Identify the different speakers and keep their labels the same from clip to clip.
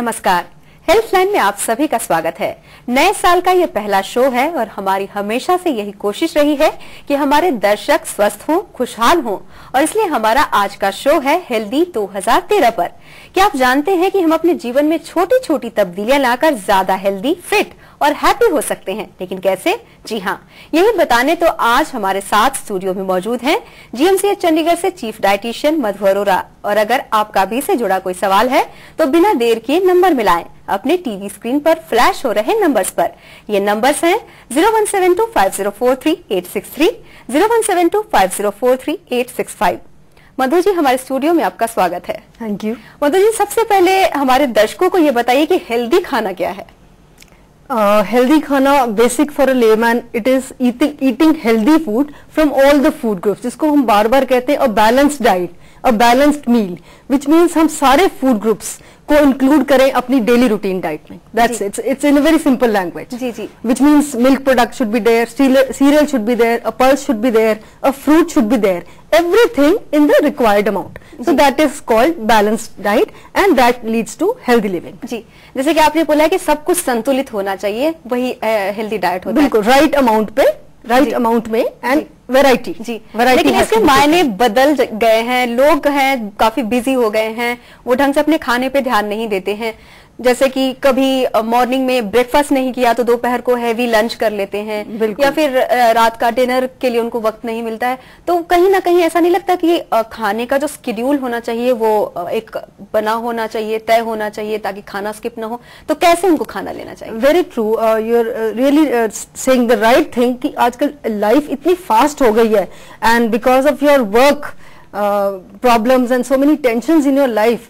Speaker 1: नमस्कार, हेल्थलाइन में आप सभी का स्वागत है। नए साल का ये पहला शो है और हमारी हमेशा से यही कोशिश रही है कि हमारे दर्शक स्वस्थ हों, खुशहाल हों, और इसलिए हमारा आज का शो है हेल्दी 2013 पर। क्या आप जानते हैं कि हम अपने जीवन में छोटी छोटी तब्दीलियां लाकर ज्यादा हेल्दी, फिट और हैप्पी हो सकते हैं, लेकिन कैसे? जी हाँ, यही बताने तो आज हमारे साथ स्टूडियो में मौजूद हैं जीएमसीएच चंडीगढ़ से चीफ डाइटिशियन मधु अरोरा। और अगर आपका भी से जुड़ा कोई सवाल है तो बिना देर किए नंबर मिलाएं अपने टीवी स्क्रीन पर फ्लैश हो रहे नंबर्स पर। ये नंबर्स हैं 01725043-863, 01725043-865। मधु जी, हमारे स्टूडियो में आपका स्वागत है।
Speaker 2: Thank you.
Speaker 1: मधु जी, सबसे पहले हमारे दर्शकों को ये बताइए कि हेल्दी खाना क्या है?
Speaker 2: हेल्दी खाना, basic for a layman, it is eating healthy food from all the food groups, जिसको हम बार बार कहते हैं a balanced diet, a balanced meal, which means हम सारे फूड ग्रुप्स को इंक्लूड करें अपनी डेली रूटीन डाइट में। That's it's in a very simple language.
Speaker 1: जी जी।
Speaker 2: Which means milk product should be there, cereal should be there, a pulse should be there, a fruit should be there, everything in the required amount. So that is called balanced diet and that leads to healthy living.
Speaker 1: जी, जैसे कि आपने बोला है कि सब कुछ संतुलित होना चाहिए, वही हेल्दी डाइट होता है।
Speaker 2: बिल्कुल, राइट अमाउंट पे, राइट अमाउंट में, एंड वैरायटी।
Speaker 1: जी, लेकिन इसके मायने बदल गए हैं। लोग हैं काफी बिजी हो गए हैं, वो ढंग से अपने खाने पे ध्यान नहीं देते हैं। जैसे कि कभी मॉर्निंग में ब्रेकफास्ट नहीं किया तो दोपहर को हैवी लंच कर लेते हैं, या फिर रात का डिनर के लिए उनको वक्त नहीं मिलता है। तो कहीं ना कहीं ऐसा नहीं लगता कि खाने का जो शेड्यूल होना चाहिए वो एक बना होना चाहिए, तय होना चाहिए, ताकि खाना स्किप ना हो? तो कैसे उनको खाना लेना चाहिए?
Speaker 2: Very true, you are really saying the right thing कि आजकल लाइफ इतनी फास्ट हो गई है, and because of your work problems and so many tensions in your life,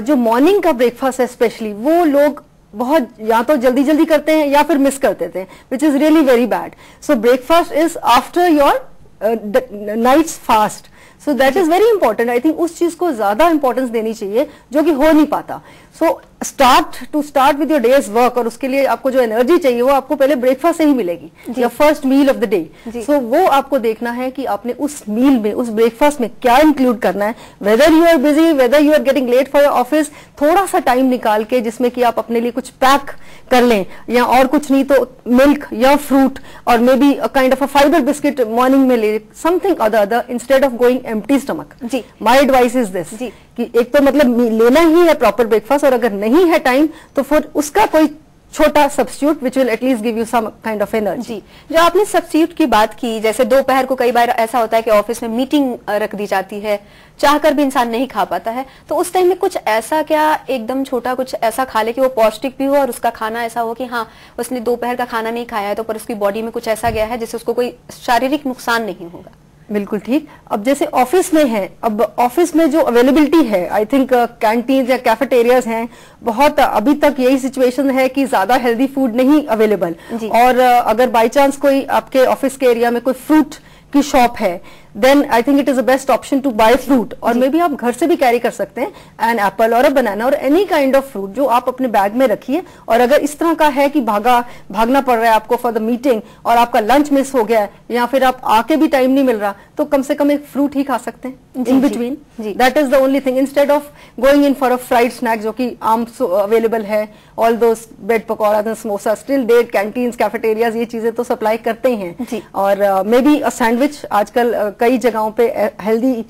Speaker 2: जो मॉर्निंग का ब्रेकफास्ट है स्पेशली, वो लोग बहुत या तो जल्दी जल्दी करते हैं या फिर मिस कर देते हैं, which is really very bad. So breakfast is after your night's fast, so that is very important. I think उस चीज को ज्यादा इंपॉर्टेंस देनी चाहिए जो कि हो नहीं पाता। So start with your days work, और उसके लिए आपको जो एनर्जी चाहिए वो आपको पहले ब्रेकफास्ट से ही मिलेगी, या first meal of the day. So वो आपको देखना है कि आपने उस मील में, उस ब्रेकफास्ट में क्या इंक्लूड करना है। Whether you are busy, whether you are getting late for your office, थोड़ा सा टाइम निकाल के जिसमें कि आप अपने लिए कुछ पैक कर लें, या और कुछ नहीं तो मिल्क या फ्रूट और maybe a kind of a fibre biscuit morning में ले, something other instead of going empty stomach.
Speaker 1: जी,
Speaker 2: माय एडवाइस इज दिस कि एक तो मतलब लेना ही है प्रॉपर ब्रेकफास्ट, और अगर नहीं है टाइम तो फिर उसका कोई छोटा substitute which will at least give you some kind of energy.
Speaker 1: जो आपने सब्स्टिट्यूट की बात की, जैसे दोपहर को कई बार ऐसा होता है कि ऑफिस में मीटिंग रख दी जाती है, चाहकर भी इंसान नहीं खा पाता है, तो उस टाइम में कुछ ऐसा क्या एकदम छोटा कुछ ऐसा खा ले कि वो पौष्टिक भी हो और उसका खाना ऐसा हो कि हाँ, उसने दोपहर का खाना नहीं खाया है तो पर उसकी बॉडी में कुछ ऐसा गया है जिससे उसको कोई शारीरिक नुकसान नहीं होगा?
Speaker 2: बिल्कुल ठीक। अब जैसे ऑफिस में है, अब ऑफिस में जो अवेलेबिलिटी है, आई थिंक कैंटीन या कैफेटेरियाज हैं, बहुत अभी तक यही सिचुएशन है कि ज्यादा हेल्दी फूड नहीं अवेलेबल। और अगर बाय चांस कोई आपके ऑफिस के एरिया में कोई फ्रूट की शॉप है, then I think it is the best option to buy fruit. और मे बी आप घर से भी कैरी कर सकते हैं एन एप्पल और अ बनाना और एनी काइंड ऑफ फ्रूट, जो आप अपने बैग में रखिए। और अगर इस तरह का है कि भागना पड़ रहा है आपको फॉर द मीटिंग, और आपका लंच मिस हो गया है, या फिर आप आके भी टाइम नहीं मिल रहा, तो कम से कम एक फ्रूट ही खा सकते हैं in between. That is the only thing, instead of going in for a fried snack, जो कि आम अवेलेबल है। All those bread pakora, samosa, still there canteens, cafeterias ये चीजें तो सप्लाई करते ही हैं। और मे बी अ सैंडविच, आजकल कई जगहों पे हेल्दी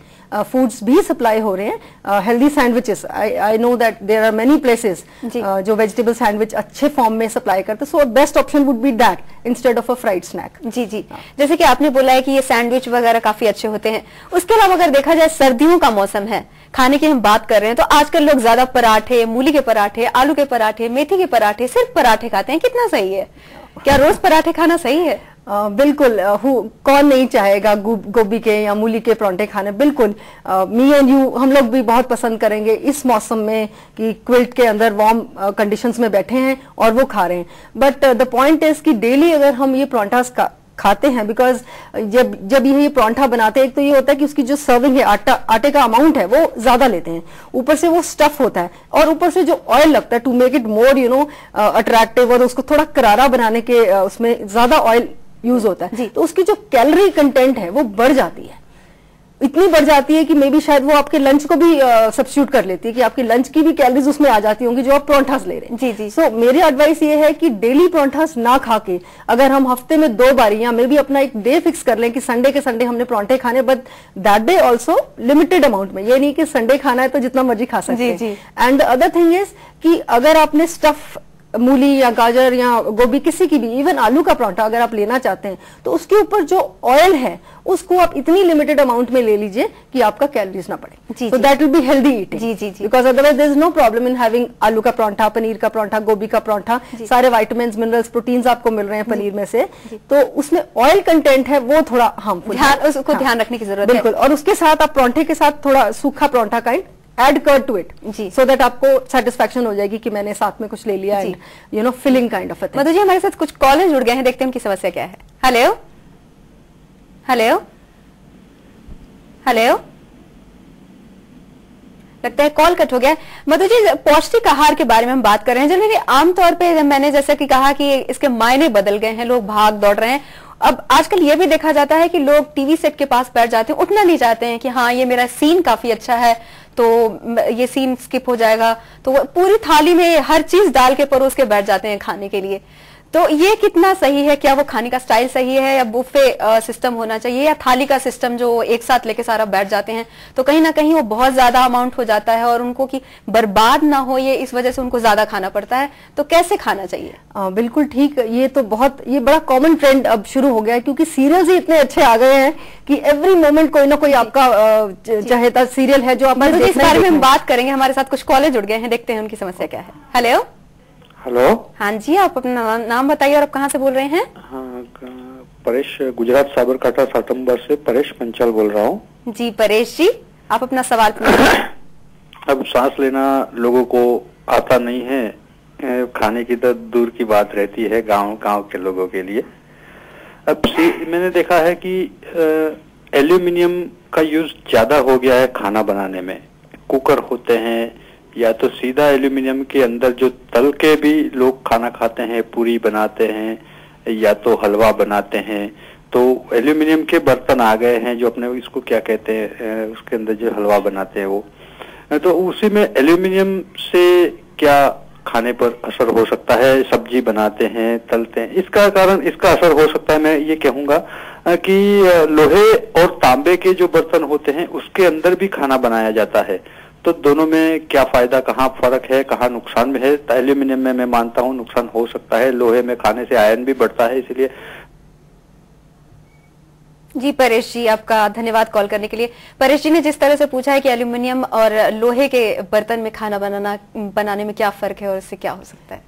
Speaker 2: फूड्स भी सप्लाई हो रहे हैं, healthy sandwiches. I know that there are many places जो वेजिटेबल सैंडविच अच्छे फॉर्म में सप्लाई करते हैं। So best option would be that instead of a fried snack.
Speaker 1: जी जी, जैसे कि आपने बोला है कि ये सैंडविच वगैरह काफी अच्छे होते हैं। उसके अलावा अगर देखा जाए, सर्दियों का मौसम है, खाने की हम बात कर रहे हैं, तो आजकल लोग ज्यादा पराठे, मूली के पराठे, आलू के पराठे, मेथी के पराठे, सिर्फ पराठे खाते हैं। कितना सही है? क्या रोज पराठे खाना सही है?
Speaker 2: बिल्कुल, कौन नहीं चाहेगा गोभी के या मूली के परांठे खाने। बिल्कुल, मी एंड यू, हम लोग भी बहुत पसंद करेंगे इस मौसम में कि क्विल्ट के अंदर वार्म कंडीशंस में बैठे हैं और वो खा रहे हैं। बट द पॉइंट इज कि डेली अगर हम ये परांठास खाते हैं, बिकॉज जब ये परांठा बनाते हैं, एक तो ये होता है कि उसकी जो सर्विंग है, आटे का अमाउंट है वो ज्यादा लेते हैं, ऊपर से वो स्टफ होता है, और ऊपर से जो ऑयल लगता है to make it more attractive, और उसको थोड़ा करारा बनाने के उसमें ज्यादा ऑयल यूज होता है, तो उसकी जो कैलोरी कंटेंट है वो बढ़ जाती है। इतनी बढ़ जाती है कि मे बी शायद वो आपके लंच को भी सब्स्टिट्यूट कर लेती है, कि आपकी लंच की भी कैलोरीज उसमें आ जाती होंगी जो आप परांठास ले रहे हैं।
Speaker 1: जी जी।
Speaker 2: सो मेरी एडवाइस ये है कि डेली परांठास ना खा के अगर हम हफ्ते में 2 बार या मे बी अपना एक डे फिक्स कर लें कि संडे के संडे हमने परांठे खाने, but that day also limited amount में, ये नहीं कि संडे खाना है तो जितना मर्जी खा सकते हैं। And the other thing is कि अगर आपने स्टफ मूली या गाजर या गोभी किसी की भी, इवन आलू का परांठा अगर आप लेना चाहते हैं तो उसके ऊपर जो ऑयल है उसको आप इतनी लिमिटेड अमाउंट में ले लीजिए कि आपका कैलोरीज ना बढ़े। So that will be healthy eating.
Speaker 1: जी जी जी।
Speaker 2: Because otherwise there is no problem in having आलू का परांठा, पनीर का परांठा, गोभी का परांठा, सारे विटामिन्स, मिनरल्स, प्रोटीन्स आपको मिल रहे हैं पनीर में से, तो उसमें ऑयल कंटेंट है वो थोड़ा हार्मफुल है, उसको ध्यान रखने की जरूरत है। बिल्कुल। और उसके साथ आप परांठे के साथ थोड़ा सूखा परांठा काइंड एड कर टू इट, सो दैट आपको सेटिस्फैक्शन हो जाएगी कि मैंने साथ में कुछ ले लिया, and you know filling kind of a thing.
Speaker 1: Madhu ji, हमारे साथ कुछ कॉलर जुड़ गए हैं, देखते हैं उनकी समस्या क्या है। हेलो हेलो हेलो, लगता है कॉल कट हो गया। मधु जी, पौष्टिक आहार के बारे में हम बात कर रहे हैं। जनरली आमतौर पे मैंने जैसे कि कहा कि इसके मायने बदल गए हैं, लोग भाग दौड़ रहे हैं। अब आजकल ये भी देखा जाता है कि लोग टीवी सेट के पास बैठ जाते हैं, उठना नहीं चाहते हैं कि हाँ ये मेरा सीन काफी अच्छा है तो ये सीन स्किप हो जाएगा, तो पूरी थाली में हर चीज डाल के परोस के बैठ जाते हैं खाने के लिए। तो ये कितना सही है? क्या वो खाने का स्टाइल सही है, या बुफे सिस्टम होना चाहिए, या थाली का सिस्टम जो एक साथ लेके सारा बैठ जाते हैं तो कहीं ना कहीं वो बहुत ज्यादा अमाउंट हो जाता है और उनको कि बर्बाद ना हो ये, इस वजह से उनको ज्यादा खाना पड़ता है। तो कैसे खाना चाहिए?
Speaker 2: बिल्कुल ठीक। ये तो बहुत, ये बड़ा कॉमन ट्रेंड अब शुरू हो गया है, क्योंकि सीरियल्स ही इतने अच्छे आ गए हैं कि एवरी मोमेंट कोई ना कोई आपका चाहेता सीरियल है जो आप
Speaker 1: इस बारे में हम बात करेंगे। हमारे साथ कुछ कॉलेज जुड़ गए हैं, देखते हैं उनकी समस्या क्या है। Hello
Speaker 3: hello.
Speaker 1: हाँ जी, आप अपना नाम बताइए और आप कहाँ से बोल रहे हैं?
Speaker 3: हाँ, परेश, गुजरात साबरकांठा सातम्बर से परेश पंचाल बोल रहा हूँ।
Speaker 1: जी परेश जी, आप अपना सवाल पूछिए।
Speaker 3: अब सांस लेना लोगों को आता नहीं है, खाने की तो दूर की बात रहती है गांव के लोगों के लिए। अब मैंने देखा है कि एल्यूमिनियम का यूज ज्यादा हो गया है खाना बनाने में। कुकर होते हैं या तो सीधा एल्यूमिनियम के अंदर जो तल के भी लोग खाना खाते हैं, पूरी बनाते हैं या तो हलवा बनाते हैं, तो एल्यूमिनियम के बर्तन आ गए हैं जो अपने इसको क्या कहते हैं, उसके अंदर जो हलवा बनाते हैं वो, तो उसी में एल्यूमिनियम से क्या खाने पर असर हो सकता है? सब्जी बनाते हैं, तलते हैं, इसका कारण इसका असर हो सकता है। मैं ये कहूंगा कि लोहे और तांबे के जो बर्तन होते हैं उसके अंदर भी खाना बनाया जाता है, तो दोनों में क्या फायदा, कहाँ फर्क है, कहाँ नुकसान में है? एल्यूमिनियम में मैं मानता हूँ नुकसान हो सकता है, लोहे में खाने से आयरन भी बढ़ता है, इसलिए।
Speaker 1: जी परेश जी, आपका धन्यवाद कॉल करने के लिए। परेश जी ने जिस तरह से पूछा है कि एल्यूमिनियम और लोहे के बर्तन में खाना बनाने में क्या फर्क है और इससे क्या हो सकता है,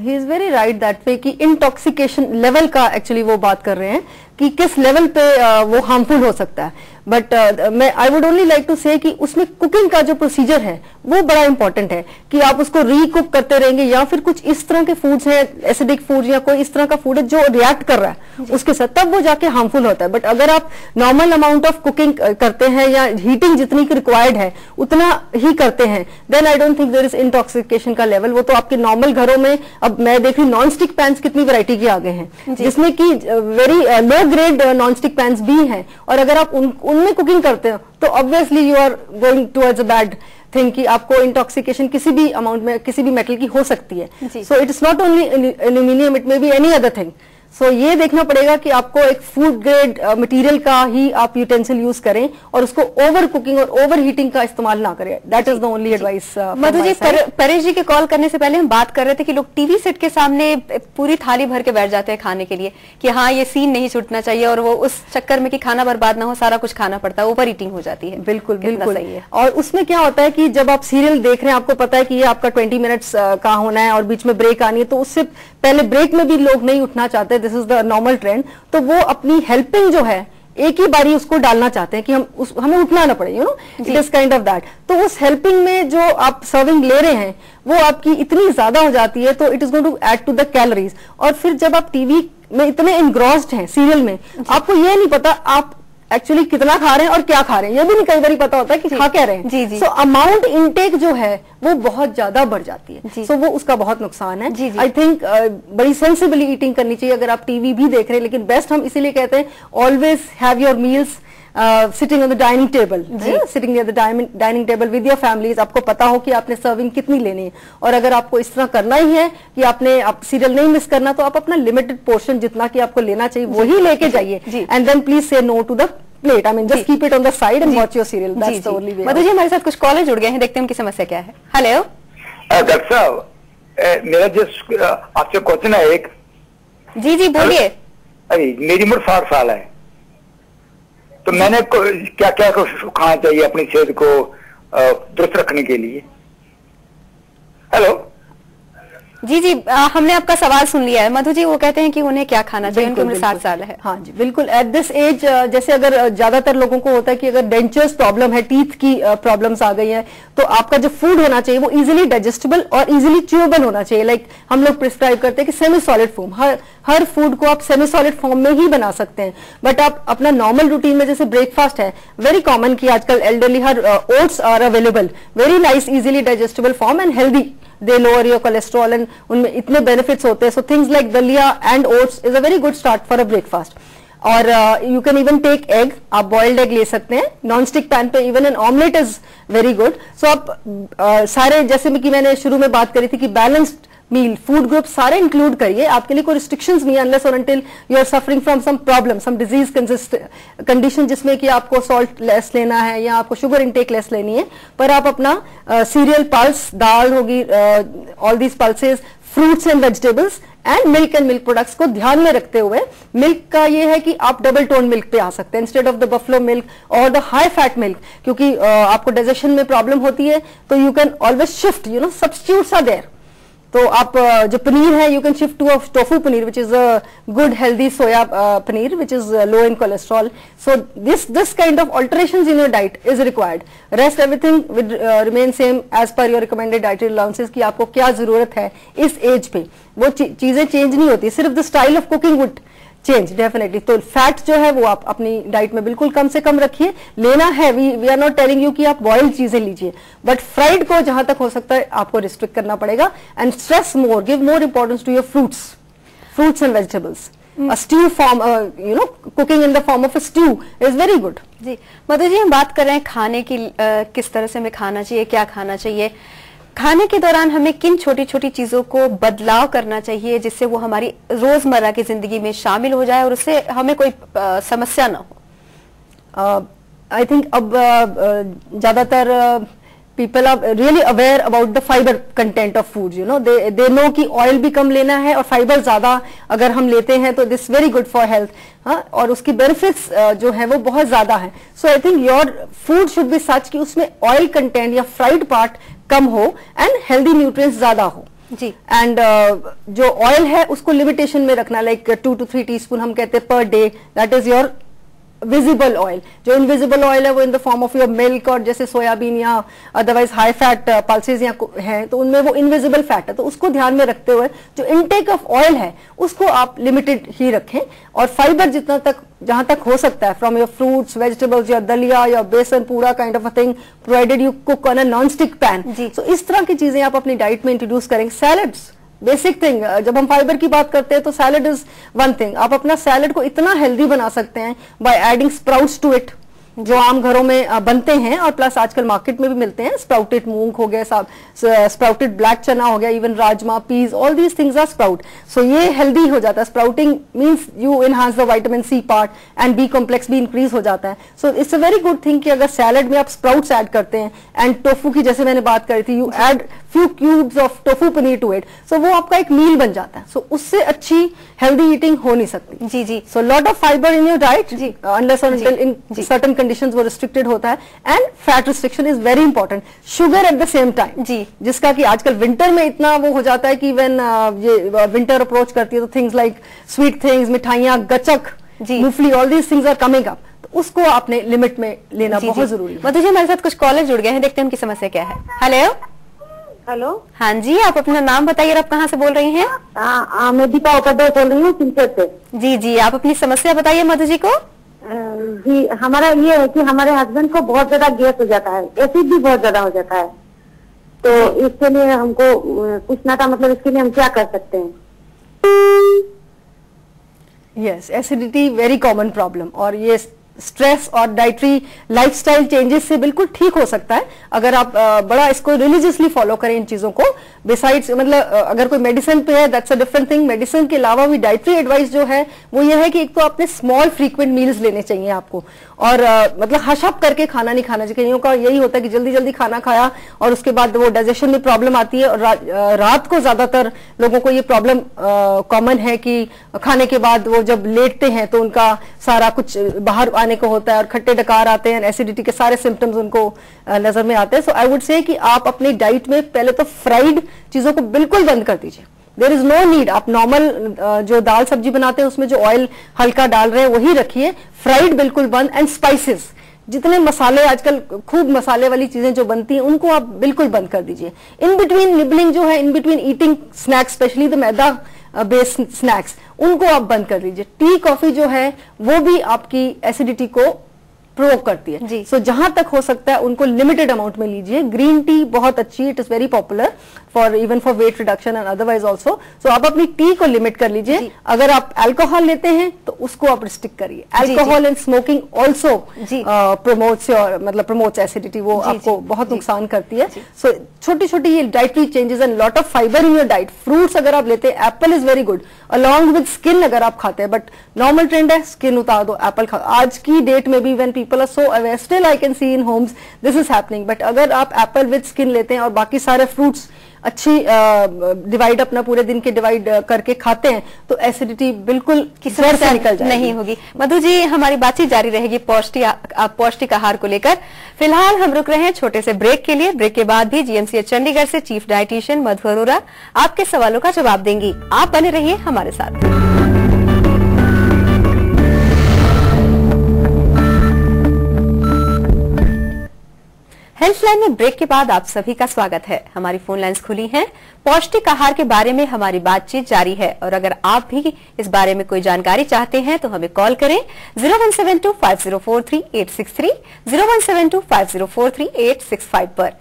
Speaker 2: he is very right that way कि इंटॉक्सिकेशन लेवल का एक्चुअली वो बात कर रहे हैं कि किस लेवल पे वो हार्मफुल हो सकता है। बट मैं I would only like to say कि उसमें कुकिंग का जो प्रोसीजर है वो बड़ा इंपॉर्टेंट है कि आप उसको रीकुक करते रहेंगे, या फिर कुछ इस तरह के फूड्स हैं, एसिडिक फूड या कोई इस तरह का फूड है जो रिएक्ट कर रहा है उसके साथ, तब वो जाके हार्मफुल होता है। बट अगर आप नॉर्मल अमाउंट ऑफ कुकिंग करते हैं या हीटिंग जितनी की रिक्वायर्ड है उतना ही करते हैं, then I don't think there is intoxication का लेवल। वो तो आपके नॉर्मल घरों में, अब मैं देख रही हूँ नॉन स्टिक पैंस कितनी वैरायटी के आ गए हैं जिसमें कि very low grade non stick pans भी हैं, और अगर आप उनमें कुकिंग करते हो तो obviously you are going towards a bad thing कि आपको इंटॉक्सिकेशन किसी भी अमाउंट में किसी भी मेटल की हो सकती है। So it is not only aluminium, it may be any other thing. So ये देखना पड़ेगा कि आपको एक फूड ग्रेड मटेरियल का ही आप यूटेंसिल यूज करें और उसको ओवर कुकिंग और ओवर हीटिंग का इस्तेमाल ना करें। That is the only advice.
Speaker 1: Madhu ji, Paresh ji के कॉल करने से पहले हम बात कर रहे थे कि लोग टीवी सेट के सामने पूरी थाली भर के बैठ जाते हैं खाने के लिए कि हाँ ये सीन नहीं छूटना चाहिए, और वो उस चक्कर में कि खाना बर्बाद ना हो सारा कुछ खाना पड़ता है, ओवर ईटिंग हो जाती है।
Speaker 2: बिल्कुल बिल्कुल सही है। और उसमें क्या होता है कि जब आप सीरियल देख रहे हैं, आपको पता है कि ये आपका 20 मिनट्स का होना है और बीच में ब्रेक आनी है, तो उससे पहले ब्रेक में भी लोग नहीं उठना चाहते, this is the normal trend. तो वो अपनी हेल्पिंग जो है एक ही बारी उसको डालना चाहते हैं कि हमें उठना ना पड़े, you know, it is kind of that. तो उस हेल्पिंग में जो आप सर्विंग ले रहे हैं वो आपकी इतनी ज्यादा हो जाती है, तो it is going to add to the calories. और फिर जब आप टीवी में इतने इनग्रॉस्ड हैं सीरियल में, आपको ये नहीं पता आप एक्चुअली कितना खा रहे हैं और क्या खा रहे हैं, ये भी नहीं कई बार पता होता है कि खा क्या रहे हैं। सो अमाउंट इनटेक जो है वो बहुत ज्यादा बढ़ जाती है, सो वो उसका बहुत नुकसान है। आई थिंक बड़ी सेंसिबली ईटिंग करनी चाहिए अगर आप टीवी भी देख रहे हैं, लेकिन बेस्ट हम इसीलिए कहते हैं always have your meals sitting on the dining table, sitting near the dining table with your families, आपको पता हो कि आपने सर्विंग कितनी लेनी है, और अगर आपको इस तरह करना ही है कि आपने सीरियल नहीं मिस करना, तो आप अपना लिमिटेड पोर्शन जितना कि आपको लेना चाहिए वही लेके जाइए, and then please say no to the plate. I mean just keep it on the side and watch your serial, that's the only way.
Speaker 1: Madhu ji, हमारे साथ कुछ कॉलर जुड़ गए हैं, देखते हैं उनकी समस्या क्या है। हेलो
Speaker 4: डॉक्टर साहब, मेरा जो आपसे क्वेश्चन है एक।
Speaker 1: जी जी बोलिए।
Speaker 4: अरे मेरी उम्र 60 साल है, तो मैंने क्या क्या खाना चाहिए अपनी सेहत को दुरुस्त रखने के लिए? हेलो
Speaker 1: जी जी, हमने आपका सवाल सुन लिया है। मधु जी वो कहते हैं कि उन्हें क्या खाना चाहिए, उनकी उम्र 60 साल है।
Speaker 2: हाँ जी बिल्कुल, एट दिस एज जैसे अगर ज्यादातर लोगों को होता है कि अगर डेंचर्स प्रॉब्लम है, टीथ की प्रॉब्लम्स आ गई है, तो आपका जो फूड होना चाहिए वो इजीली डाइजेस्टेबल और इजीली च्यूएबल होना चाहिए। लाइक हम लोग प्रिस्क्राइब करते हैं कि सेमी सॉलिड फॉर्म, हर फूड को आप सेमी सॉलिड फॉर्म में ही बना सकते हैं। बट आप अपना नॉर्मल रूटीन में, जैसे ब्रेकफास्ट है, वेरी कॉमन कि आजकल एल्डरली हर oats are available, very nice easily digestible form and healthy, they lower your cholesterol and उनमें इतने benefits होते हैं। So things like दलिया and oats is a very good start for a breakfast. और you can even take egg, आप boiled egg ले सकते हैं नॉन स्टिक पैन पे, even an omelette is very good. So आप सारे, जैसे कि मैंने शुरू में बात करी थी कि बैलेंस्ड मील, फूड ग्रुप सारे इंक्लूड करिए, आपके लिए कोई रिस्ट्रिक्शंस नहीं है अनलेस और until you are suffering from some problem, some disease condition जिसमें कि आपको सॉल्ट लेस लेना है या आपको शुगर इनटेक लेस लेनी है। पर आप अपना सीरियल, पल्स, दाल होगी, all these pulses, fruits and vegetables and milk products को ध्यान में रखते हुए, मिल्क का ये है कि आप डबल टोन मिल्क पे आ सकते हैं instead of the buffalo milk और द हाई फैट मिल्क, क्योंकि आपको डाइजेशन में प्रॉब्लम होती है, तो you can always shift, you know, substitutes are there. तो आप जो पनीर है, you can shift to tofu paneer which is a good healthy soya paneer which is low in cholesterol. So this kind of alterations in your diet is required. Rest everything with remain same as per your recommended dietary allowances, कि आपको क्या जरूरत है इस as पे, वो चीजें change नहीं होती, सिर्फ the style of cooking would change definitely. तो फैट जो है वो आप अपनी डाइट में बिल्कुल कम से कम रखिए। लेना है, we are not telling you कि आप बॉइल्ड चीजें लीजिए, बट फ्राइड को जहां तक हो सकता है आपको रिस्ट्रिक्ट करना पड़ेगा। And stress more, give more importance to your fruits and vegetables. A stew form, you know, cooking in the form of a stew is very good.
Speaker 1: जी मधु जी, हम बात कर रहे हैं खाने की, किस तरह से हमें खाना चाहिए, क्या खाना चाहिए। खाने के दौरान हमें किन छोटी छोटी चीजों को बदलाव करना चाहिए जिससे वो हमारी रोजमर्रा की जिंदगी में शामिल हो जाए और उससे हमें कोई समस्या ना हो।
Speaker 2: आई थिंक अब ज्यादातर people are really aware about the fiber content of foods, you know, they know कि ऑयल भी कम लेना है और फाइबर ज्यादा अगर हम लेते हैं तो this very good for health, हाँ, और उसकी बेनिफिट्स जो है वो बहुत ज्यादा है। So I think your food should be such कि उसमें ऑयल कंटेंट या फ्राइड पार्ट कम हो एंड हेल्दी न्यूट्रिएंट्स ज्यादा हो
Speaker 1: जी।
Speaker 2: एंड जो ऑयल है उसको लिमिटेशन में रखना, लाइक 2 to 3 टीस्पून हम कहते हैं per day, that is your visible oil. जो इनविजिबल ऑयल है वो इन the form of your milk, और जैसे सोयाबीन या अदरवाइज हाई फैट पल्सेज या हैं तो उनमें वो इनविजिबल फैट है, तो उसको ध्यान में रखते हुए जो इनटेक ऑफ ऑयल है उसको आप लिमिटेड ही रखें। और फाइबर जितना तक जहां तक हो सकता है from your fruits, vegetables, your dalia, your besan, पूरा kind of a thing, provided you cook on a non stick pan. So इस तरह की चीजें आप अपनी डाइट में इंट्रोड्यूस करेंगे। सैलड्स बेसिक थिंग, जब हम फाइबर की बात करते हैं तो सैलड इज वन थिंग। आप अपना सैलड को इतना हेल्दी बना सकते हैं by adding sprouts to it, जो आम घरों में बनते हैं और प्लस आजकल मार्केट में भी मिलते हैं। स्प्राउटेड मूंग हो गया, स्प्राउटेड ब्लैक चना हो गया, even rajma, peas, all these things are sprout. So ये हेल्दी हो जाता है। Sprouting means you enhance the vitamin C part and B complex भी इंक्रीज हो जाता है। So it's a very good thing कि अगर सैलड में आप स्प्राउट्स ऐड करते हैं एंड टोफू की जैसे मैंने बात करी थी, you add few cubes of tofu paneer to it, so वो आपका एक मील बन जाता है। सो उससे अच्छी हेल्दी ईटिंग हो नहीं सकती।
Speaker 1: जी जी।
Speaker 2: So lot of fibre in your diet, unless और अनटिल इन सर्टेन कंडीशंस वो रिस्ट्रिक्टेड होता है। And fat restriction is very important. Sugar at the same time जी, जिसका कि आजकल विंटर में इतना वो हो जाता है कि व्हेन ये विंटर अप्रोच करती है तो थिंग्स लाइक स्वीट थिंग्स, मिठाइयाँ, गचक, मूंगफली, all these things are coming up, तो उसको आपने लिमिट में लेना बहुत जरूरी है।
Speaker 1: मधु जी, हमारे साथ कुछ कॉलर जुड़ गए हैं, देखते हैं उनकी समस्या क्या है। Hello
Speaker 5: hello.
Speaker 1: हाँ जी, आप अपना नाम बताइए और आप कहाँ से बोल रही हैं?
Speaker 5: मैं दीपा उपाध्याय बोल रही हूँ सिलचर से।
Speaker 1: जी जी, आप अपनी समस्या बताइए मधु जी को।
Speaker 5: जी, हमारा ये है कि हमारे हस्बैंड को बहुत ज्यादा गैस हो जाता है, एसिड भी बहुत ज्यादा हो जाता है, तो इसके लिए हमको पूछना था, मतलब इसके लिए हम क्या कर सकते हैं?
Speaker 2: Yes, acidity very common problem, और ये स्ट्रेस और डाइटरी लाइफस्टाइल चेंजेस से बिल्कुल ठीक हो सकता है, अगर आप बड़ा इसको रिलीजियसली फॉलो करें इन चीजों को। बिसाइड्स मतलब अगर कोई मेडिसिन पे है that's a different thing, medicine के अलावा भी डाइटरी एडवाइस जो है वो ये है कि एक तो आपने स्मॉल फ्रीक्वेंट मील्स लेने चाहिए आपको, और मतलब हशअप करके खाना नहीं खाना चाहिए। कईयों का यही होता है कि जल्दी जल्दी खाना खाया और उसके बाद वो डाइजेशन में प्रॉब्लम आती है, और रात को ज्यादातर लोगों को ये प्रॉब्लम कॉमन है कि खाने के बाद वो जब लेटते हैं तो उनका सारा कुछ बाहर आने को होता है और खट्टे डकार आते हैं, एसिडिटी के सारे सिम्टम्स उनको नजर में आते हैं। सो आई वुड से कि आप अपनी डाइट में पहले तो फ्राइड चीजों को बिल्कुल बंद कर दीजिए। देयर इज नो नीड, आप नॉर्मल जो दाल सब्जी बनाते हैं उसमें जो ऑयल हल्का डाल रहे हैं वही रखिए, फ्राइड बिल्कुल बंद। एंड स्पाइसेस, जितने मसाले आजकल खूब मसाले वाली चीजें जो बनती हैं उनको आप बिल्कुल बंद कर दीजिए। इन बिटवीन निबलिंग जो है, in between eating snacks, specially the maida based snacks, उनको आप बंद कर दीजिए। टी कॉफी जो है वो भी आपकी एसिडिटी को प्रोवोक करती है। सो जहां तक हो सकता है उनको लिमिटेड अमाउंट में लीजिए। ग्रीन टी बहुत अच्छी, it is very popular for even for weight reduction and otherwise also. So आप अपनी टी को लिमिट कर लीजिए। अगर आप अल्कोहल लेते हैं तो उसको आप रिस्ट्रिक्ट करिए। Alcohol and smoking also promotes your मतलब प्रमोट्स एसिडिटी, वो आपको बहुत नुकसान करती है। सो छोटी छोटी ये dietary changes and lot of fibre in your diet. Fruits अगर आप लेते हैं, apple is very good along with skin अगर आप खाते हैं, बट नॉर्मल ट्रेंड है स्किन उतार दो, एप्पल खा। आज की डेट में भी when people are so aware, still I can see in homes this is happening, but अगर आप एप्पल विद स्किन लेते हैं और बाकी सारे फ्रूट्स अच्छी डिवाइड अपना पूरे दिन के डिवाइड करके खाते हैं तो एसिडिटी बिल्कुल किसी से निकल जाएगी,
Speaker 1: नहीं होगी। मधु जी, हमारी बातचीत जारी रहेगी पौष्टिक आहार को लेकर। फिलहाल हम रुक रहे हैं छोटे से ब्रेक के लिए। ब्रेक के बाद भी जीएमसीएच चंडीगढ़ से चीफ डाइटिशियन मधु अरोरा आपके सवालों का जवाब देंगी। आप बने रहिए हमारे साथ। हेल्थलाइन में ब्रेक के बाद आप सभी का स्वागत है। हमारी फोन लाइंस खुली हैं। पौष्टिक आहार के बारे में हमारी बातचीत जारी है, और अगर आप भी इस बारे में कोई जानकारी चाहते हैं तो हमें कॉल करें 01725043863, 01725043865 पर।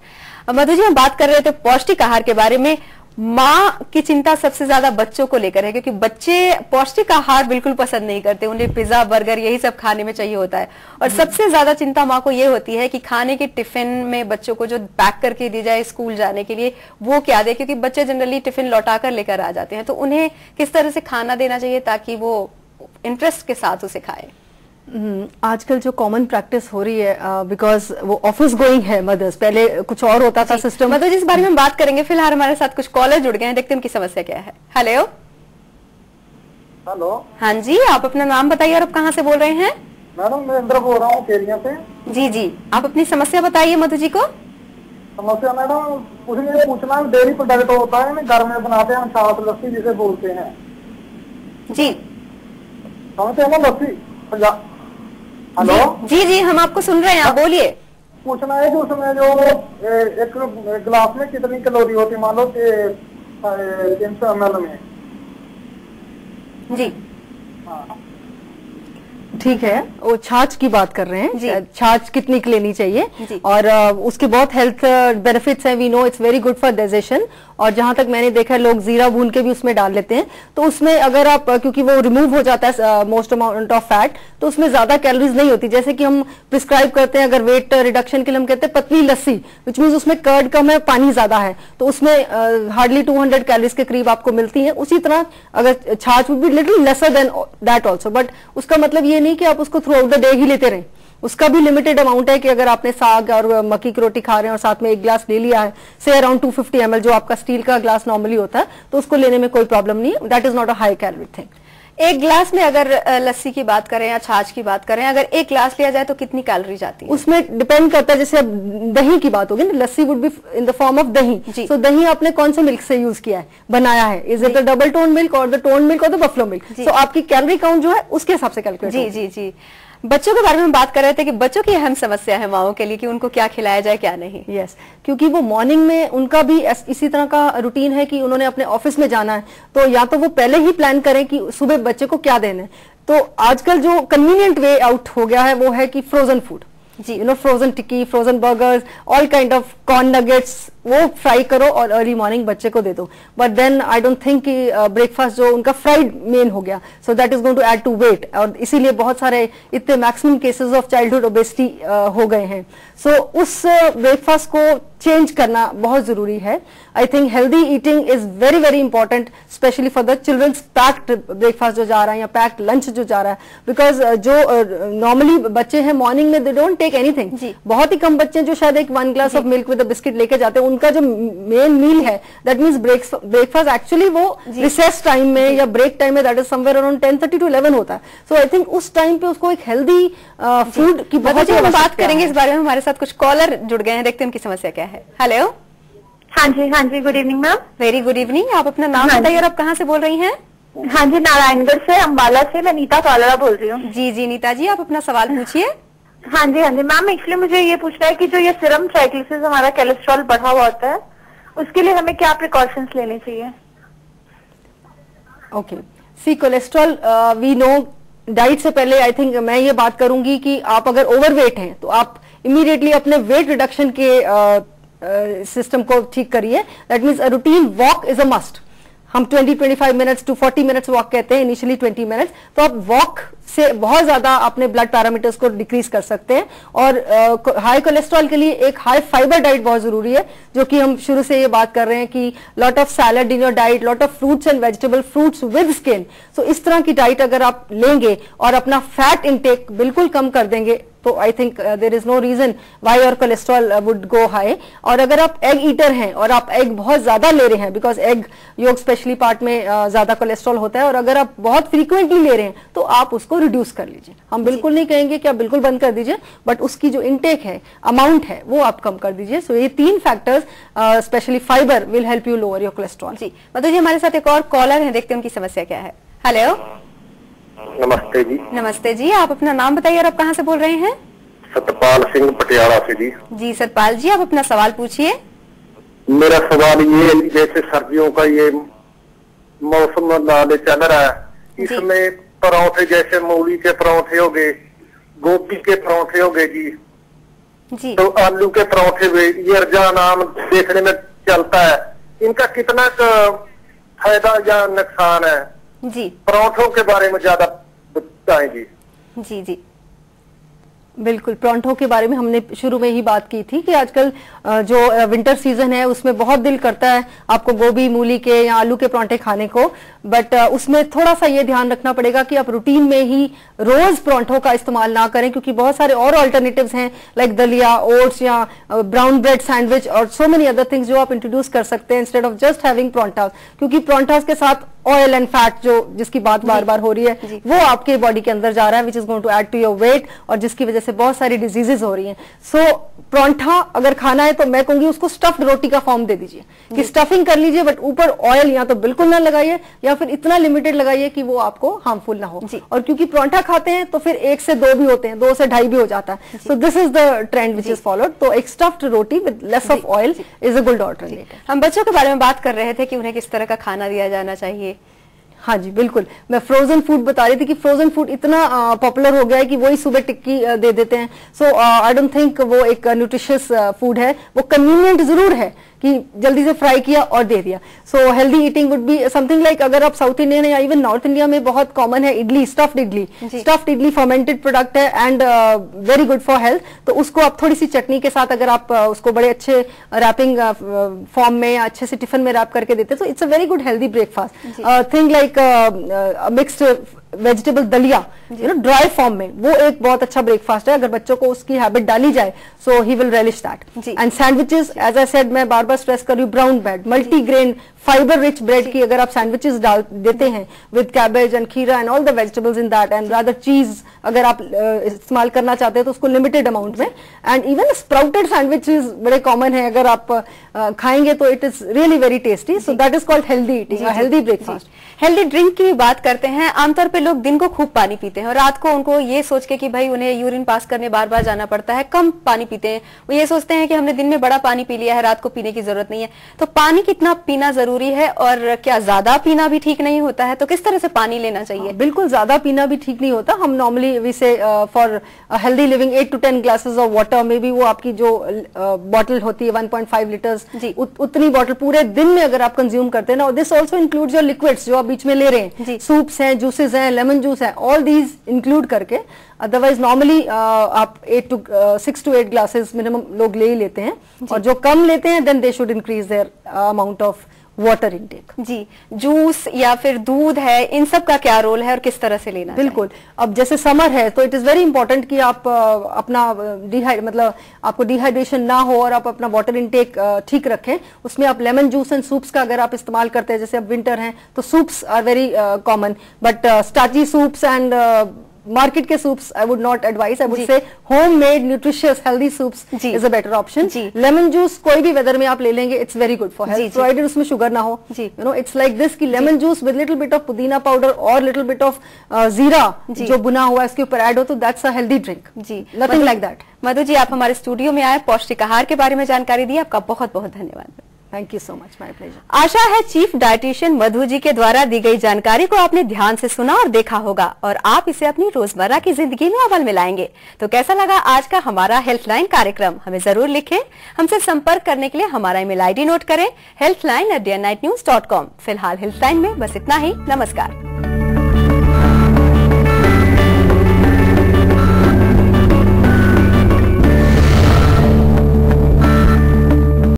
Speaker 1: मधु जी, हम बात कर रहे थे पौष्टिक आहार के बारे में। माँ की चिंता सबसे ज्यादा बच्चों को लेकर है, क्योंकि बच्चे पौष्टिक आहार बिल्कुल पसंद नहीं करते, उन्हें पिज्जा बर्गर यही सब खाने में चाहिए होता है। और सबसे ज्यादा चिंता माँ को ये होती है कि खाने के टिफिन में बच्चों को जो पैक करके दी जाए स्कूल जाने के लिए वो क्या दे, क्योंकि बच्चे जनरली टिफिन लौटा कर लेकर आ जाते हैं। तो उन्हें किस तरह से खाना देना चाहिए ताकि वो इंटरेस्ट के साथ उसे खाए?
Speaker 2: आजकल जो कॉमन प्रैक्टिस हो रही है, बिकॉज वो ऑफिस गोइंग है मदर्स, पहले कुछ और होता था सिस्टम।
Speaker 1: मतलब जिस बारे में हम बात करेंगे, फिलहाल हमारे साथ कुछ कॉलर जुड़ गए हैं, देखते हैं उनकी समस्या क्या है। हेलो
Speaker 6: हेलो,
Speaker 1: हाँ जी, आप अपना नाम बताइए और आप कहाँ से बोल रहे हैं?
Speaker 6: मैडम मैं इंद्र बोल रहा हूँ केरिया से।
Speaker 1: जी, आप अपनी समस्या बताइए मधु जी को।
Speaker 6: समस्या मैडम मुझे पूछना, डेयरी प्रोडक्ट होता है घर में बनाते हैं, छाछ लस्सी जिसे बोलते हैं
Speaker 1: जी,
Speaker 6: समझते हैं ना लस्सी। हेलो
Speaker 1: जी, हम आपको सुन रहे हैं, आप बोलिए।
Speaker 6: पूछना है कि उसमें जो एक गिलास में कितनी कैलोरी होती है, मान लो 300 ml में।
Speaker 1: जी
Speaker 6: हाँ
Speaker 2: ठीक है, वो छाछ की बात कर रहे हैं। छाछ कितनी लेनी चाहिए, और उसके बहुत हेल्थ बेनिफिट्स हैं। We know it's very good for digestion. और जहां तक मैंने देखा है लोग जीरा भून के भी उसमें डाल लेते हैं, तो उसमें अगर आप, क्योंकि वो रिमूव हो जाता है मोस्ट अमाउंट ऑफ फैट, तो उसमें ज्यादा कैलोरीज नहीं होती। जैसे कि हम प्रिस्क्राइब करते हैं अगर वेट रिडक्शन के लिए, हम कहते हैं पतली लस्सी, विच मीन्स उसमें कर्ड कम है, पानी ज्यादा है, तो उसमें हार्डली 200 कैलोरीज के करीब आपको मिलती है। उसी तरह अगर छाछ would be little lesser than that also, but उसका मतलब ये नहीं कि आप उसको थ्रू आउट द डे ही लेते रहें। उसका भी लिमिटेड अमाउंट है कि अगर आपने साग और मक्की की रोटी खा रहे हैं और साथ में एक ग्लास ले लिया है, से अराउंड 250 ml, जो आपका स्टील का ग्लास नॉर्मली होता है, तो उसको लेने में कोई प्रॉब्लम नहीं है। That is not a high calorie thing.
Speaker 1: एक ग्लास में अगर लस्सी की बात करें या छाछ की बात करें, अगर एक ग्लास लिया जाए तो कितनी कैलोरी जाती है?
Speaker 2: उसमें डिपेंड करता है। जैसे अब दही की बात होगी ना, lassi would be in the form of dahi. तो दही आपने कौन से मिल्क से यूज किया है, बनाया है, is it the double tone milk और द टोन मिल्क और द बफलो मिल्क? तो आपकी कैलोरी काउंट जो है उसके हिसाब से कैलकुलेट।
Speaker 1: जी, बच्चों के बारे में हम बात कर रहे थे कि बच्चों की अहम समस्या है माओं के लिए कि उनको क्या खिलाया जाए क्या नहीं।
Speaker 2: यस, क्योंकि वो मॉर्निंग में उनका भी इसी तरह का रूटीन है कि उन्होंने अपने ऑफिस में जाना है, तो या तो वो पहले ही प्लान करें कि सुबह बच्चे को क्या देना है। तो आजकल जो कन्वीनियंट वे आउट हो गया है वो है कि frozen food, frozen tikki, frozen burgers, all kind of corn nuggets, वो फ्राई करो और अर्ली मॉर्निंग बच्चे को दे दो। But then I don't think कि ब्रेकफास्ट जो उनका फ्राइड मेन हो गया, so that is going to add to weight, और इसीलिए बहुत सारे इतने maximum cases of childhood obesity हो गए हैं। सो उस ब्रेकफास्ट को चेंज करना बहुत जरूरी है। I think healthy eating is very very important, especially for the childrens packed breakfast जो जा रहा है या पैक्ड लंच जो जा रहा है, बिकॉज जो नॉर्मली बच्चे हैं मॉर्निंग में दे डोंट टेक एनीथिंग। बहुत ही कम बच्चे जो शायद एक 1 glass of milk with biscuit लेके जाते हैं, उनका जो मेन मील है दैट मीन्स ब्रेकफास्ट एक्चुअली वो रिसेस टाइम में या ब्रेक टाइम में, that is somewhere around 10:30 to 11 होता है। सो आई थिंक उस टाइम पे उसको एक हेल्दी फूड की बहुत
Speaker 1: हम बात करेंगे इस बारे में। हमारे साथ कुछ कॉलर जुड़ गए हैं, देखते हैं उनकी समस्या क्या है। हेलो।
Speaker 7: हाँ जी, good evening ma'am.
Speaker 1: Very good evening. आप अपना नाम बताइए और आप कहाँ से बोल रही हैं?
Speaker 7: हाँ जी, नारायणगढ़ से, अम्बाला से मैं नीता कालरा बोल रही हूँ।
Speaker 1: जी नीता जी, आप अपना सवाल पूछिए।
Speaker 7: हाँ जी मैम, एक्चुअली मुझे ये पूछना है कि जो ये सीरम ट्राइग्लिसराइड्स हमारा कोलेस्ट्रॉल बढ़ा हुआ होता है, उसके लिए हमें क्या प्रिकॉशंस लेने चाहिए?
Speaker 2: Okay, see cholesterol we know, diet से पहले आई थिंक मैं ये बात करूंगी कि आप अगर ओवरवेट हैं तो आप इमीडिएटली अपने वेट रिडक्शन के सिस्टम को ठीक करिए। That means a routine walk is a must. हम 20-25 मिनट्स टू 40 मिनट्स वॉक कहते हैं, इनिशियली 20 मिनट्स। तो आप वॉक से बहुत ज्यादा अपने ब्लड पैरामीटर्स को डिक्रीज कर सकते हैं। और हाई कोलेस्ट्रॉल के लिए एक हाई फाइबर डाइट बहुत जरूरी है, जो कि हम शुरू से ये बात कर रहे हैं कि lot of salad in your diet, lot of fruits and vegetable, fruits with skin. So इस तरह की डाइट अगर आप लेंगे और अपना फैट इंटेक बिल्कुल कम कर देंगे तो I think there is no reason why your cholesterol would go high. और अगर आप एग ईटर हैं और आप एग बहुत ज्यादा ले रहे हैं, because egg yolk specially part में ज्यादा कोलेस्ट्रॉल होता है, और अगर आप बहुत फ्रीक्वेंटली ले रहे हैं तो आप उसको रिड्यूस कर लीजिए। हम बिल्कुल नहीं कहेंगे कि आप बिल्कुल बंद कर दीजिए, बट उसकी जो इंटेक है, अमाउंट है, वो आप कम कर दीजिए। सो ये 3 factors specially fibre will help you lower your cholesterol.
Speaker 1: जी मतलब जी हमारे साथ एक और कॉलर है, देखते हैं उनकी समस्या क्या है। हेलो।
Speaker 8: नमस्ते जी।
Speaker 1: नमस्ते जी, आप अपना नाम बताइए और आप कहाँ से बोल रहे हैं?
Speaker 8: सतपाल सिंह पटियाला से जी।
Speaker 1: जी सतपाल जी, आप अपना सवाल पूछिए।
Speaker 8: मेरा सवाल ये है कि जैसे सर्दियों का ये मौसम चल रहा है, इसमें पराठे जैसे मूली के पराठे हो गए, गोभी के पराठे हो गए जी, तो आलू के पराठे भी, ये रुझान आम देखने में चलता है, इनका कितना फायदा या नुकसान है
Speaker 1: जी?
Speaker 8: पराठों के बारे में ज्यादा बताएं जी।
Speaker 1: जी
Speaker 2: बिल्कुल, परांठों के बारे में हमने शुरू में ही बात की थी कि आजकल जो विंटर सीजन है उसमें बहुत दिल करता है आपको गोभी मूली के या आलू के परांठे खाने को, बट उसमें थोड़ा सा ये ध्यान रखना पड़ेगा कि आप रूटीन में ही रोज परांठों का इस्तेमाल ना करें, क्योंकि बहुत सारे और अल्टरनेटिव्स हैं लाइक दलिया, ओट्स या ब्राउन ब्रेड सैंडविच और सो मेनी अदर थिंग्स जो आप इंट्रोड्यूस कर सकते हैं इंस्टेड ऑफ जस्ट हैविंग परांठास, क्योंकि परांठास के साथ ऑयल एंड फैट जो जिसकी बात बार बार हो रही है वो आपके बॉडी के अंदर जा रहा है, which is going to add to your weight, और जिसकी वजह से बहुत सारी डिजीजेस हो रही हैं। सो परांठा अगर खाना है तो मैं कहूंगी उसको स्टफ्ड रोटी का फॉर्म दे दीजिए कि स्टफिंग कर लीजिए, बट ऊपर ऑयल या तो बिल्कुल ना लगाइए या फिर इतना लिमिटेड लगाइए कि वो आपको हार्मफुल ना हो। और क्योंकि परांठा खाते हैं तो फिर 1 से 2 भी होते हैं, 2 से 2.5 भी हो जाता है। So this is the trend which is followed. तो एक stuffed roti with less of oil is a good alternative.
Speaker 1: हम बच्चों के बारे में बात कर रहे थे कि उन्हें किस तरह का खाना दिया जाना चाहिए।
Speaker 2: हाँ जी बिल्कुल, मैं फ्रोजन फूड बता रही थी कि फ्रोजन फूड इतना पॉपुलर हो गया है कि वही सुबह टिक्की दे देते हैं। सो आई डोंट थिंक वो एक न्यूट्रिशियस फूड है। वो कन्वीनियंट जरूर है कि जल्दी से फ्राई किया और दे दिया। So healthy eating would be something like, अगर आप साउथ इंडियन या इवन नॉर्थ इंडिया में बहुत कॉमन है idli, stuffed idli. Stuffed idli fermented product है and very good for health. तो उसको आप थोड़ी सी चटनी के साथ अगर आप उसको बड़े अच्छे रैपिंग फॉर्म में या अच्छे से टिफिन में रैप करके देते तो it's a very good healthy breakfast. Thing like mixed vegetable दलिया ड्राई फॉर्म में, वो एक बहुत अच्छा ब्रेकफास्ट है। अगर बच्चों को उसकी हैबिट डाली जाए so he will relish that. And sandwiches, as I said, मैं बार बार स्ट्रेस कर रही हूँ, brown bread, multigrain fibre rich bread की अगर आप सैंडविचेस डाल देते हैं with cabbage and kheera and all the vegetables in that, and rather cheese अगर आप इस्तेमाल करना चाहते हैं तो उसको लिमिटेड अमाउंट में। एंड इवन स्प्राउटेड सैंडविचेस बड़े कॉमन है, अगर आप खाएंगे तो it is really very tasty. So that is called healthy eating, healthy breakfast.
Speaker 1: Healthy drink की बात करते हैं। आमतौर पे लोग दिन को खूब पानी पीते हैं और रात को उनको ये सोच के कि भाई उन्हें यूरिन पास करने बार बार जाना पड़ता है, कम पानी पीते हैं। वो ये सोचते हैं कि हमने दिन में बड़ा पानी पी लिया है, रात को पीने की जरूरत नहीं है। तो पानी कितना पीना जरूरी है और क्या ज्यादा पीना भी ठीक नहीं होता है? तो किस तरह से पानी लेना चाहिए?
Speaker 2: बिल्कुल ज्यादा पीना भी ठीक नहीं होता। हम नॉर्मली वी से for healthy living 8 to 10 glasses of water, may be वो आपकी जो बॉटल होती है 1.5 लीटर्स, उतनी बॉटल पूरे दिन में अगर आप कंज्यूम करते हैं ना, this also includes your liquids जो आप बीच में ले रहे हैं, सूप्स हैं, जूसेस हैं, लेमन जूस है, ऑल दीज इंक्लूड करके। अदरवाइज नॉर्मली आप 6 to 8 ग्लासेस मिनिमम लोग ले ही लेते हैं, और जो कम लेते हैं then they should increase their amount of water intake.
Speaker 1: जी, जूस या फिर दूध है, इन सब का क्या रोल है और किस तरह से लेना?
Speaker 2: बिल्कुल, अब जैसे समर है तो इट इज वेरी इंपॉर्टेंट कि आप अपना मतलब आपको डिहाइड्रेशन ना हो और आप अपना वाटर इनटेक ठीक रखें। उसमें आप लेमन जूस एंड सूप्स का अगर आप इस्तेमाल करते हैं, जैसे अब विंटर है तो soups are very common, but starchy soups and market के soups I would not advice. I would say homemade nutritious healthy soups is a better option. Lemon juice कोई भी वेदर में आप ले लेंगे, it's very good for health, provided उसमें sugar ना हो। You know, it's like this कि lemon juice with little bit of pudina powder और लिटिल बिट ऑफ जीरा जो बुना हुआ इसके ऊपर ऐड हो, तो दैट्स अ हेल्दी ड्रिंक।
Speaker 1: जी,
Speaker 2: nothing like that.
Speaker 1: Madhu ji, आप हमारे स्टूडियो में आए, पौष्टिक आहार के बारे में जानकारी दी, आपका बहुत बहुत धन्यवाद।
Speaker 2: Thank you so much, my pleasure.
Speaker 1: आशा है चीफ डाइटिशियन मधु जी के द्वारा दी गई जानकारी को आपने ध्यान से सुना और देखा होगा और आप इसे अपनी रोजमर्रा की जिंदगी में अमल में लाएंगे। तो कैसा लगा आज का हमारा हेल्थलाइन कार्यक्रम? हमें जरूर लिखें। हमसे संपर्क करने के लिए हमारा ईमेल आईडी नोट करें, healthline@dnightnews.com। फिलहाल हेल्थलाइन में बस इतना ही। नमस्कार।